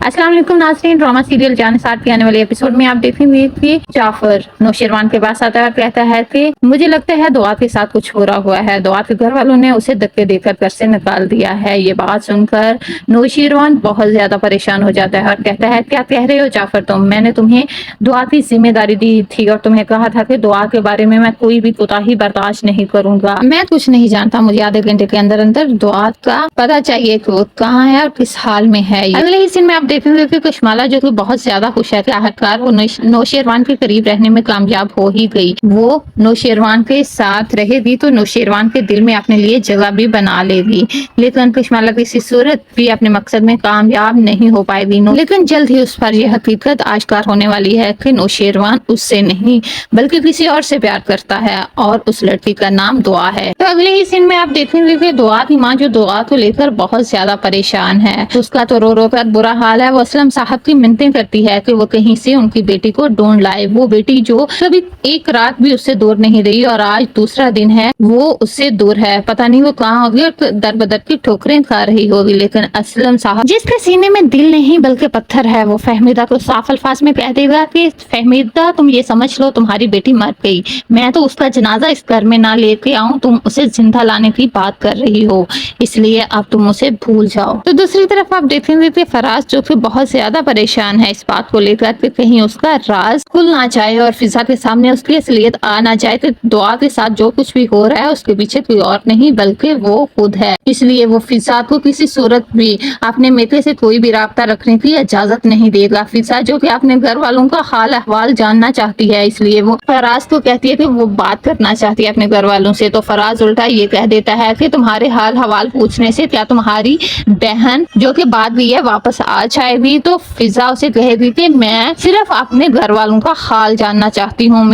अस्सलाम वालेकुम नाज़रीन, ड्रामा सीरियल जानिसार के आने वाले एपिसोड में आप देखेंगे कि जाफर नौशेरवान के पास आता है और कहता है कि मुझे लगता है दुआ के साथ कुछ हो रहा हुआ है। दुआ के घर वालों ने उसे धक्के देकर घर से निकाल दिया है। ये बात सुनकर नौशेरवान बहुत ज्यादा परेशान हो जाता है और कहता है क्या कह रहे हो जाफर तुम? मैंने तुम्हें दुआ की जिम्मेदारी दी थी और तुम्हें कहा था कि दुआ के बारे में मैं कोई भी कोताही बर्दाश्त नहीं करूंगा। मैं कुछ नहीं जानता, मुझे आधे घंटे के अंदर अंदर दुआ का पता चाहिए कि वो कहाँ है और किस हाल में है। अगले ही सीन में आप देखेंगे कि कुशमाला जो कि बहुत ज्यादा खुश है कि आखिरकार वो नौशेरवान के करीब रहने में कामयाब हो ही गई। वो नौशेरवान के साथ रहेगी तो नौशेरवान के दिल में अपने लिए जगह भी बना लेगी, लेकिन कुशमाला किसी सूरत भी अपने मकसद में कामयाब नहीं हो पाएगी। लेकिन जल्द ही उस पर यह हकीकत आश्कार होने वाली है कि नौशेरवान उससे नहीं बल्कि किसी और से प्यार करता है और उस लड़की का नाम दुआ है। तो अगले ही सीन में आप देखेंगे कि दुआ की माँ जो दुआ को लेकर बहुत ज्यादा परेशान है, उसका तो रो रो कर बुरा हाल है। वो असलम साहब की मिन्नतें करती है कि वो कहीं से उनकी बेटी को ढूंढ लाए, वो बेटी जो कभी एक रात भी उससे दूर नहीं रही और आज दूसरा दिन है वो उससे दूर है। पता नहीं वो कहाँ होगी और दर बदर की ठोकरें खा रही होगी। लेकिन असलम साहब जिसके सीने में दिल नहीं बल्कि पत्थर है, वो फहमीदा को साफ अल्फाज में कह देगा कि फहमीदा तुम ये समझ लो तुम्हारी बेटी मर गई, मैं तो उसका जनाजा इस घर में ना लेके आऊं, तुम उसे जिंदा लाने की बात कर रही हो, इसलिए अब तुम उसे भूल जाओ। तो दूसरी तरफ आप देखेंगे कि फराज जो कि बहुत ज्यादा परेशान है इस बात को लेकर कि कहीं उसका राज खुल ना जाए और फिजा के सामने उसकी असलियत आ ना जाए कि दुआ के साथ जो कुछ भी हो रहा है उसके पीछे कोई और नहीं बल्कि वो खुद है। इसलिए वो फिजा को किसी सूरत भी अपने मेते से कोई भी राब्ता रखने की इजाजत नहीं देगा। फिजा जो कि अपने घर वालों का हाल अहवाल जानना चाहती है, इसलिए वो फराज को कहती है कि वो बात करना चाहती है अपने घर वालों से। तो फराज उल्टा ये कह देता है कि तुम्हारे हाल हवाल पूछने से क्या तुम्हारी बहन जो कि बात भी है वापस आ जाएगी? तो फिजा उसे कहेगी कि मैं सिर्फ अपने घर वालों का हाल जानना चाहती हूँ।